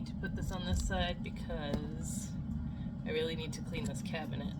need to put this on this side because I really need to clean this cabinet.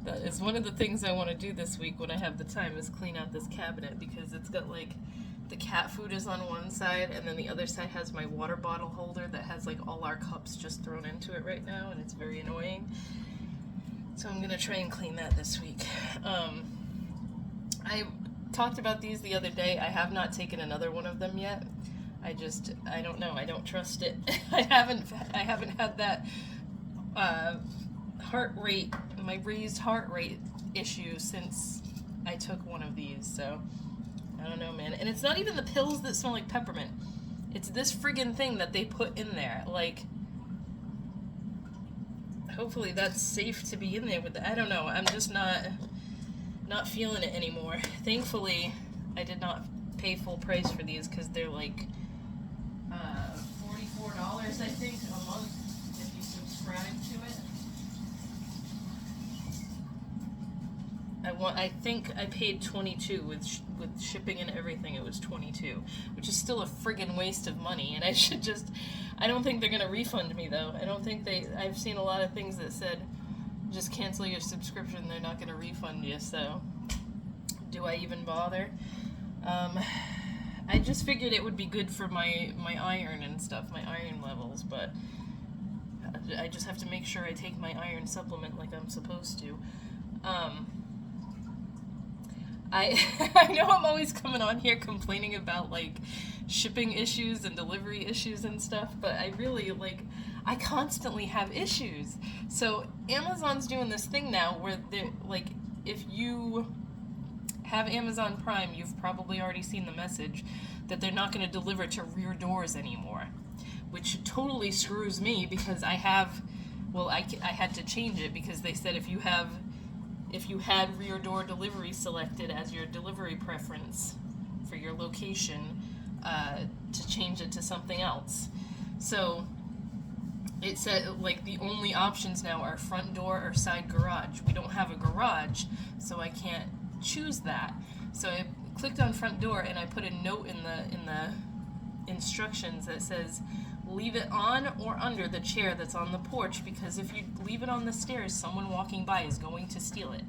That is one of the things I want to do this week when I have the time, is clean out this cabinet, because it's got like the cat food is on one side and then the other side has my water bottle holder that has like all our cups just thrown into it right now, and it's very annoying. So I'm gonna try and clean that this week. I talked about these the other day. I have not taken another one of them yet. I don't know. I don't trust it. I haven't had that heart rate, my raised heart rate issue since I took one of these. So I don't know, man. And it's not even the pills that smell like peppermint. It's this friggin' thing that they put in there. Like, hopefully that's safe to be in there with I don't know. I'm just not feeling it anymore. Thankfully, I did not pay full price for these because they're like $44, I think, a month if you subscribe to it. I think I paid $22 with shipping and everything. It was $22, which is still a friggin' waste of money. And I don't think they're gonna refund me though. I've seen a lot of things that said just cancel your subscription. They're not gonna refund you. So do I even bother? I just figured it would be good for my iron and stuff, my iron levels, but I just have to make sure I take my iron supplement like I'm supposed to. I know I'm always coming on here complaining about like shipping issues and delivery issues and stuff, but I constantly have issues. So Amazon's doing this thing now where they're like, if you have Amazon Prime, you've probably already seen the message that they're not going to deliver to rear doors anymore, which totally screws me because I had to change it because they said if you had rear door delivery selected as your delivery preference for your location, to change it to something else. So it said like the only options now are front door or side garage. We don't have a garage, so I can't choose that. So I clicked on front door and I put a note in the instructions that says leave it on or under the chair that's on the porch, because if you leave it on the stairs, someone walking by is going to steal it.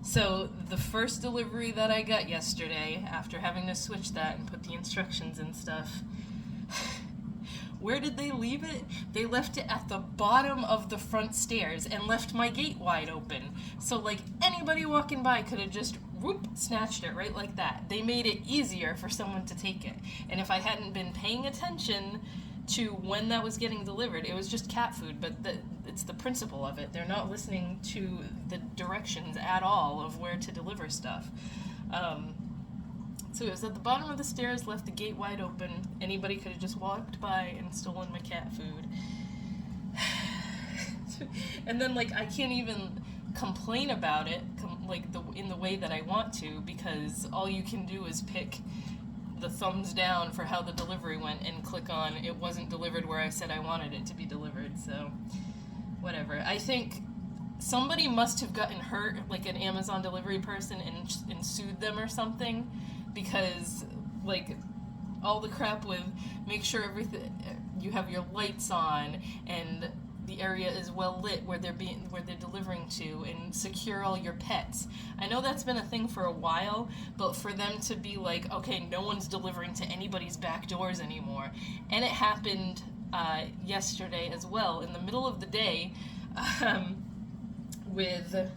So the first delivery that I got yesterday, after having to switch that and put the instructions and stuff, where did they leave it? They left it at the bottom of the front stairs and left my gate wide open. So like anybody walking by could have just snatched it right like that. They made it easier for someone to take it. And if I hadn't been paying attention to when that was getting delivered, it was just cat food, but it's the principle of it. They're not listening to the directions at all of where to deliver stuff. So it was at the bottom of the stairs, left the gate wide open. Anybody could have just walked by and stolen my cat food. And then like I can't even complain about it in the way that I want to, because all you can do is pick the thumbs down for how the delivery went and click on it wasn't delivered where I said I wanted it to be delivered. So whatever. I think somebody must have gotten hurt, like an Amazon delivery person, and sued them or something, because like all the crap with make sure everything, you have your lights on and the area is well lit where they're delivering to, and secure all your pets. I know that's been a thing for a while, but for them to be like, okay, no one's delivering to anybody's back doors anymore. And it happened yesterday as well, in the middle of the day, with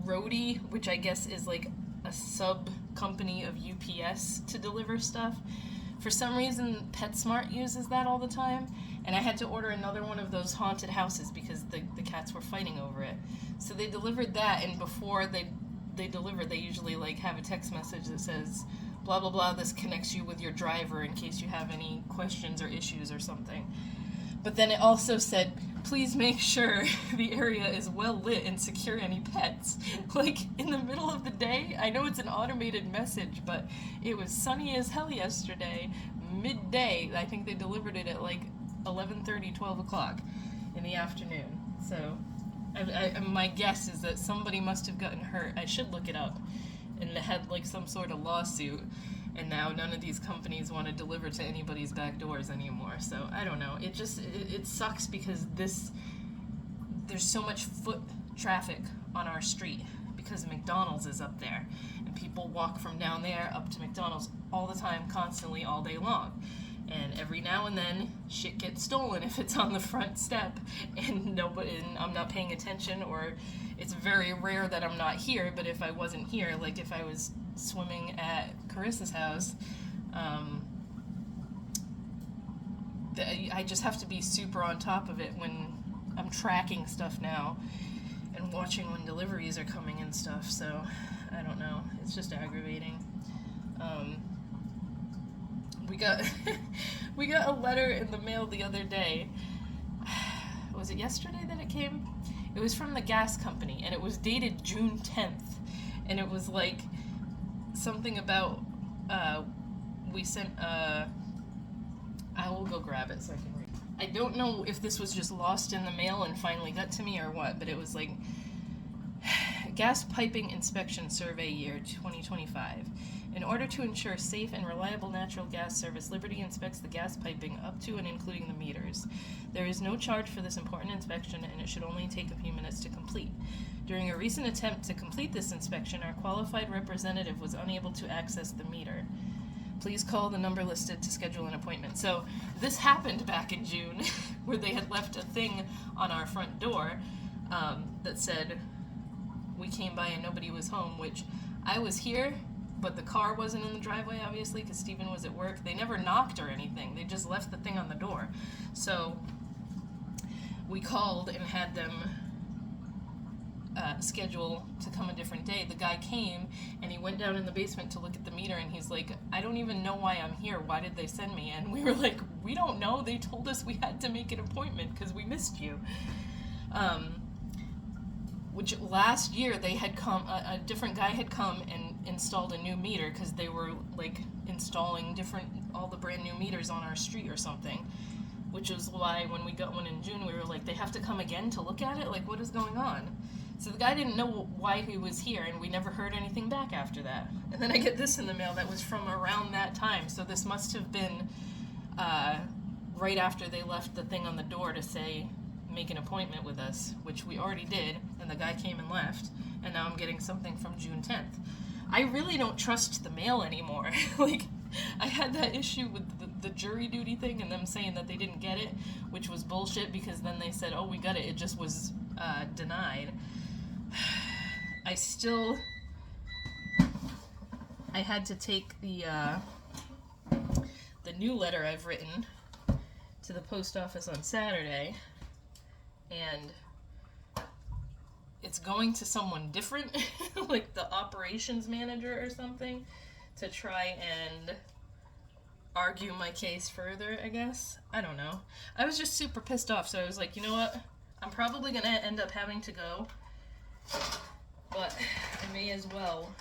Roadie, which I guess is like a sub company of UPS to deliver stuff. For some reason, PetSmart uses that all the time, and I had to order another one of those haunted houses because the cats were fighting over it. So they delivered that, and before they deliver, they usually like have a text message that says, blah, blah, blah, this connects you with your driver in case you have any questions or issues or something. But then it also said, please make sure the area is well lit and secure any pets. Like, in the middle of the day, I know it's an automated message, but it was sunny as hell yesterday, midday. I think they delivered it at like 11:30, 12 o'clock in the afternoon. So my guess is that somebody must have gotten hurt. I should look it up, and it had like some sort of lawsuit and now none of these companies want to deliver to anybody's back doors anymore. So I don't know. It sucks because there's so much foot traffic on our street because McDonald's is up there, and people walk from down there up to McDonald's all the time, constantly, all day long. And every now and then, shit gets stolen if it's on the front step, and I'm not paying attention, or it's very rare that I'm not here. But if I wasn't here, like if I was swimming at Carissa's house, I just have to be super on top of it when I'm tracking stuff now and watching when deliveries are coming and stuff. So I don't know. It's just aggravating. We got a letter in the mail the other day. Was it yesterday that it came? It was from the gas company, and it was dated June 10th. And it was like something about, we sent, I will go grab it so I can read. I don't know if this was just lost in the mail and finally got to me or what, but it was like, Gas Piping Inspection Survey Year 2025. In order to ensure safe and reliable natural gas service, Liberty inspects the gas piping up to and including the meters. There is no charge for this important inspection, and it should only take a few minutes to complete. During a recent attempt to complete this inspection, our qualified representative was unable to access the meter. Please call the number listed to schedule an appointment. So this happened back in June, where they had left a thing on our front door that said, we came by and nobody was home, which I was here, but the car wasn't in the driveway, obviously, because Stephen was at work. They never knocked or anything. They just left the thing on the door. So we called and had them schedule to come a different day. The guy came, and he went down in the basement to look at the meter, and he's like, I don't even know why I'm here. Why did they send me? And we were like, we don't know. They told us we had to make an appointment because we missed you. Which last year they had come, a different guy had come and installed a new meter because they were like installing all the brand new meters on our street or something, which is why when we got one in June we were like, they have to come again to look at it? Like, what is going on? So the guy didn't know why he was here, and we never heard anything back after that. And then I get this in the mail that was from around that time, so this must have been right after they left the thing on the door to say, make an appointment with us, which we already did, and the guy came and left, and now I'm getting something from June 10th. I really don't trust the mail anymore. Like, I had that issue with the jury duty thing and them saying that they didn't get it, which was bullshit, because then they said, oh, we got it, it just was denied. I had to take the new letter I've written to the post office on Saturday, and it's going to someone different, like the operations manager or something, to try and argue my case further, I guess. I don't know. I was just super pissed off, so I was like, you know what? I'm probably going to end up having to go, but I may as well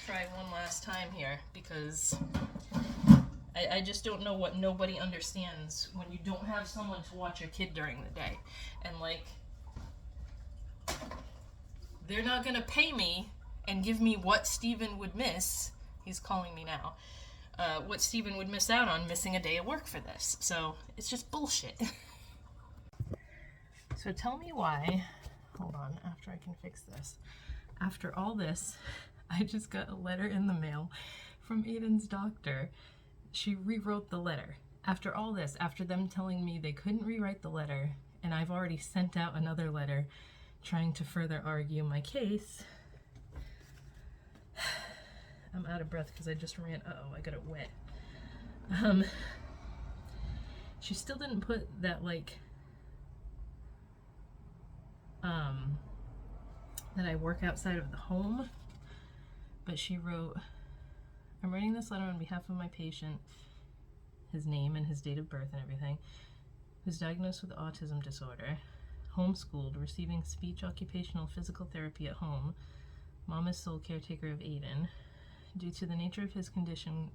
try one last time here, because I just don't know what nobody understands when you don't have someone to watch your kid during the day. And, like, they're not going to pay me and give me what Stephen would miss. He's calling me now. What Stephen would miss out on missing a day of work for this. So, it's just bullshit. So tell me why, hold on, after I can fix this. After all this, I just got a letter in the mail from Aiden's doctor. She rewrote the letter. After all this, after them telling me they couldn't rewrite the letter, and I've already sent out another letter trying to further argue my case. I'm out of breath because I just ran, uh-oh, I got it wet. She still didn't put that, like, that I work outside of the home, but she wrote, I'm writing this letter on behalf of my patient, his name and his date of birth and everything, who's diagnosed with autism disorder, homeschooled, receiving speech, occupational, physical therapy at home. Mom is sole caretaker of Aiden. Due to the nature of his condition,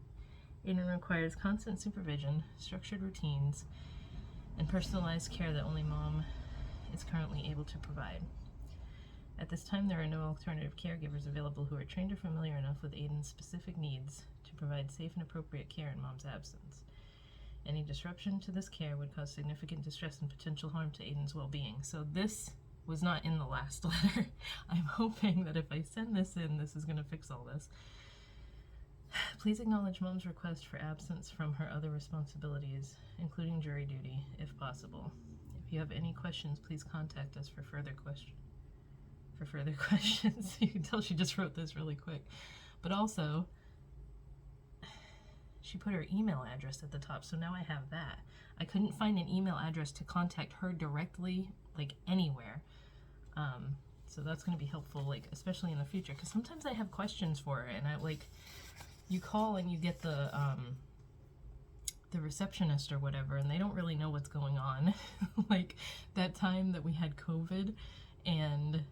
Aiden requires constant supervision, structured routines, and personalized care that only Mom is currently able to provide. At this time, there are no alternative caregivers available who are trained or familiar enough with Aiden's specific needs to provide safe and appropriate care in Mom's absence. Any disruption to this care would cause significant distress and potential harm to Aiden's well-being. So this was not in the last letter. I'm hoping that if I send this in, this is going to fix all this. Please acknowledge Mom's request for absence from her other responsibilities, including jury duty, if possible. If you have any questions, please contact us for further questions. You can tell she just wrote this really quick. But also, she put her email address at the top, so now I have that. I couldn't find an email address to contact her directly, like anywhere. So that's going to be helpful, like especially in the future, because sometimes I have questions for her, and I like, you call and you get the receptionist or whatever, and they don't really know what's going on. Like that time that we had COVID, and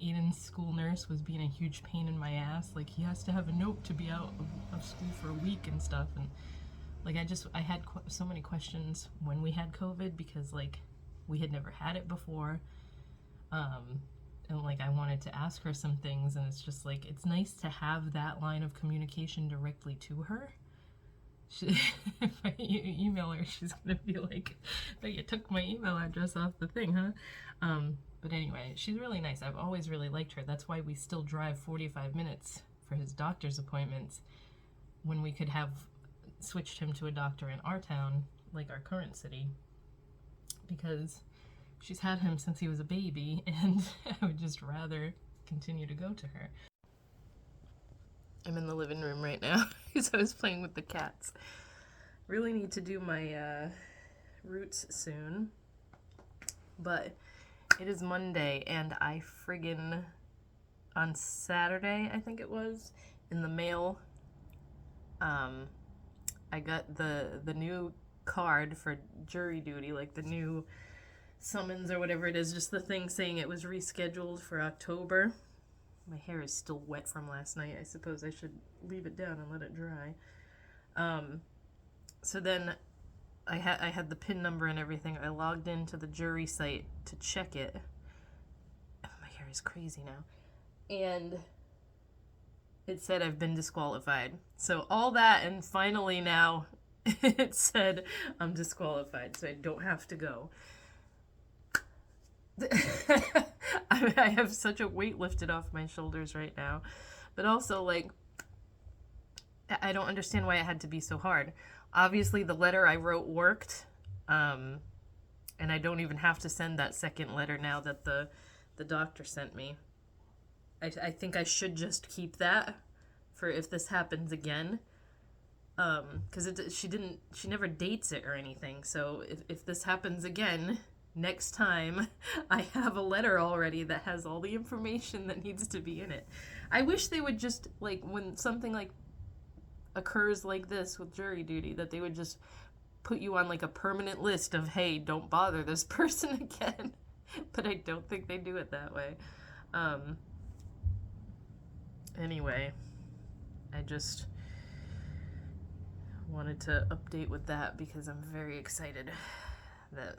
Aiden's school nurse was being a huge pain in my ass. Like, he has to have a note to be out of school for a week and stuff. And like, I had so many questions when we had COVID, because like we had never had it before. And like, I wanted to ask her some things, and it's just like, it's nice to have that line of communication directly to her. If I email her, she's gonna be like, "Oh, you took my email address off the thing, huh?" But anyway, she's really nice. I've always really liked her. That's why we still drive 45 minutes for his doctor's appointments, when we could have switched him to a doctor in our town, like our current city, because she's had him since he was a baby, and I would just rather continue to go to her. I'm in the living room right now because I was playing with the cats. Really need to do my roots soon, but it is Monday, and I friggin' on Saturday, I think it was, in the mail, I got the new card for jury duty, like the new summons or whatever it is, just the thing saying it was rescheduled for October. My hair is still wet from last night. I suppose I should leave it down and let it dry. So then I had the PIN number and everything. I logged into the jury site to check it. My hair is crazy now. And it said I've been disqualified. So all that, and finally now it said I'm disqualified, so I don't have to go. I have such a weight lifted off my shoulders right now. But also, like, I don't understand why it had to be so hard. Obviously, the letter I wrote worked, and I don't even have to send that second letter now that the doctor sent me. I think I should just keep that for if this happens again, because she never dates it or anything. So if this happens again, next time I have a letter already that has all the information that needs to be in it. I wish they would just, like, when something like occurs like this with jury duty, that they would just put you on like a permanent list of, hey, don't bother this person again. But I don't think they do it that way. Anyway, I just wanted to update with that because I'm very excited that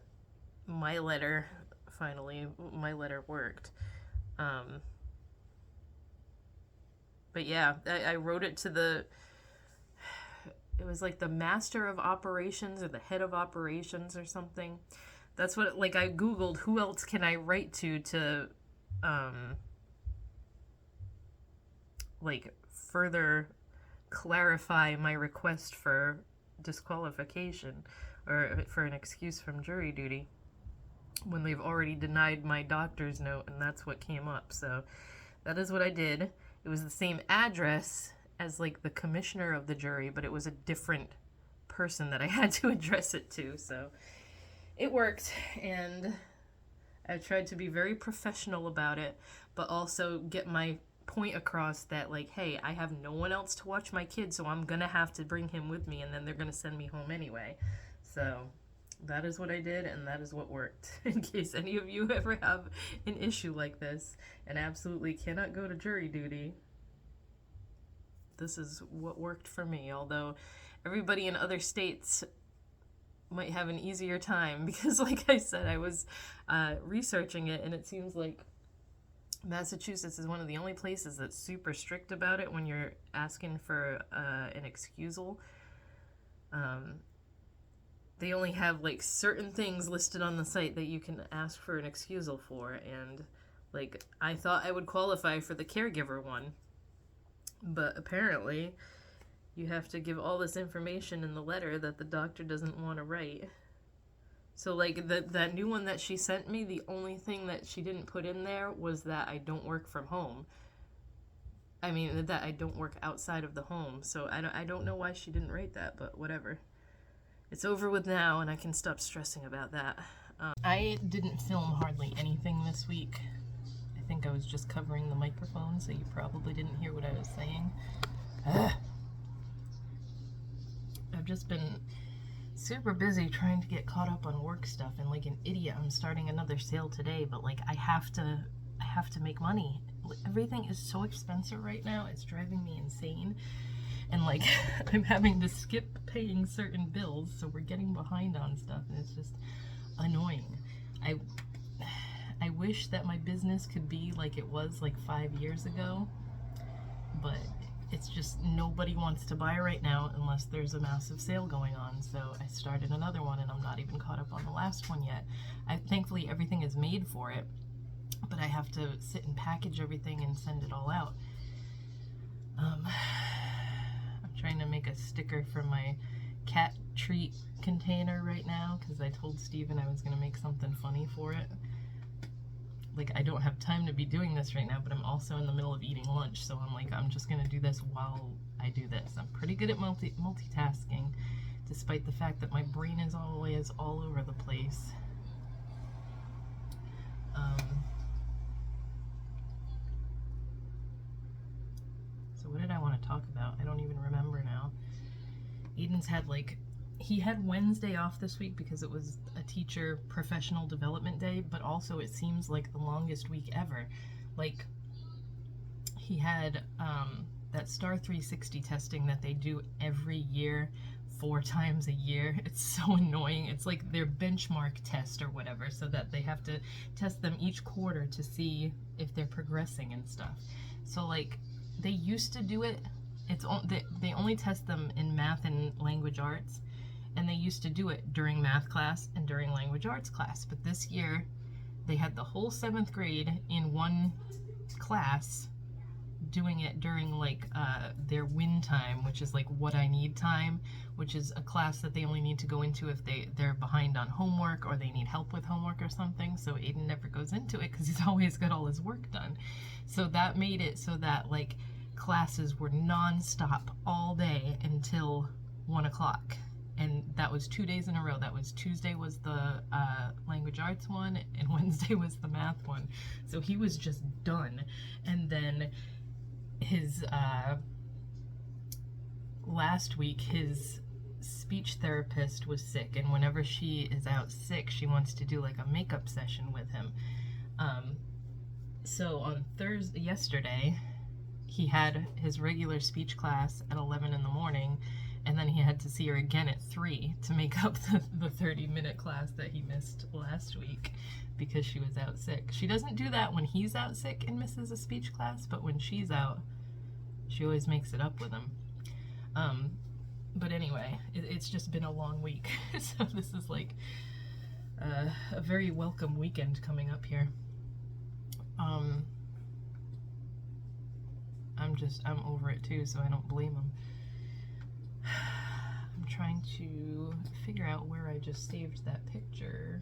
my letter worked. But yeah, I wrote it to it was like the master of operations or the head of operations or something. That's what, like, I Googled who else can I write to like further clarify my request for disqualification or for an excuse from jury duty, when they've already denied my doctor's note, and that's what came up. So that is what I did. It was the same address as like the commissioner of the jury, but it was a different person that I had to address it to. So it worked, and I tried to be very professional about it, but also get my point across that, like, hey, I have no one else to watch my kid, so I'm gonna have to bring him with me, and then they're gonna send me home anyway. So that is what I did, and that is what worked. In case any of you ever have an issue like this and absolutely cannot go to jury duty, this is what worked for me. Although everybody in other states might have an easier time, because like I said, I was researching it, and it seems like Massachusetts is one of the only places that's super strict about it when you're asking for an excusal. They only have like certain things listed on the site that you can ask for an excusal for, and like I thought I would qualify for the caregiver one, but apparently you have to give all this information in the letter that the doctor doesn't want to write. So like that new one that she sent me, the only thing that she didn't put in there was that I don't work from home. I mean, that I don't work outside of the home. So I don't know why she didn't write that, but whatever. It's over with now, and I can stop stressing about that. I didn't film hardly anything this week. I think I was just covering the microphone, so you probably didn't hear what I was saying. I've just been super busy trying to get caught up on work stuff, and like an idiot I'm starting another sale today, but like I have to make money. Everything is so expensive right now, it's driving me insane, and like I'm having to skip paying certain bills, so we're getting behind on stuff, and it's just annoying. I wish that my business could be like it was like 5 years ago, but it's just nobody wants to buy right now unless there's a massive sale going on. So I started another one, and I'm not even caught up on the last one yet. Thankfully everything is made for it, but I have to sit and package everything and send it all out. I'm trying to make a sticker for my cat treat container right now because I told Steven I was going to make something funny for it. Like, I don't have time to be doing this right now, but I'm also in the middle of eating lunch, so I'm like, I'm just gonna do this while I do this. I'm pretty good at multitasking, despite the fact that my brain is always all over the place. So what did I want to talk about? I don't even remember now. Aiden's had he had Wednesday off this week because it was a teacher professional development day, but also it seems like the longest week ever. Like, he had that STAR 360 testing that they do every year, 4 times a year. It's so annoying. It's like their benchmark test or whatever, so that they have to test them each quarter to see if they're progressing and stuff. So like, they used to do it, they only test them in math and language arts, and they used to do it during math class and during language arts class. But this year, they had the whole 7th grade in one class doing it during their win time, which is like what I need time, which is a class that they only need to go into if they're behind on homework or they need help with homework or something. So Aiden never goes into it because he's always got all his work done. So that made it so that like classes were non-stop all day until 1 o'clock. And that was 2 days in a row. That was Tuesday was the language arts one, and Wednesday was the math one. So he was just done. And then his last week, his speech therapist was sick, and whenever she is out sick, she wants to do like a makeup session with him. So on yesterday, he had his regular speech class at 11 in the morning, and then he had to see her again at 3 to make up the 30-minute class that he missed last week because she was out sick. She doesn't do that when he's out sick and misses a speech class, but when she's out, she always makes it up with him. But anyway, it's just been a long week, so this is like a very welcome weekend coming up here. I'm over it too, so I don't blame him. I'm trying to figure out where I just saved that picture.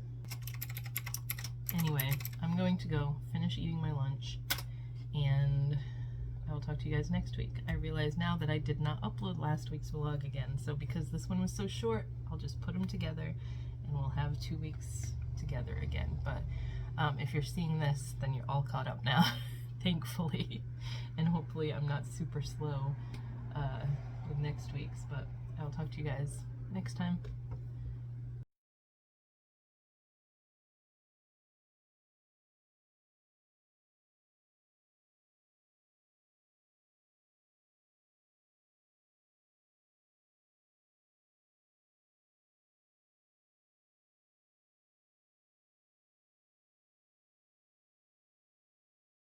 Anyway, I'm going to go finish eating my lunch, and I will talk to you guys next week. I realize now that I did not upload last week's vlog again, so because this one was so short, I'll just put them together, and we'll have 2 weeks together again. But if you're seeing this, then you're all caught up now, thankfully, and hopefully I'm not super slow with next week's, but I'll talk to you guys next time.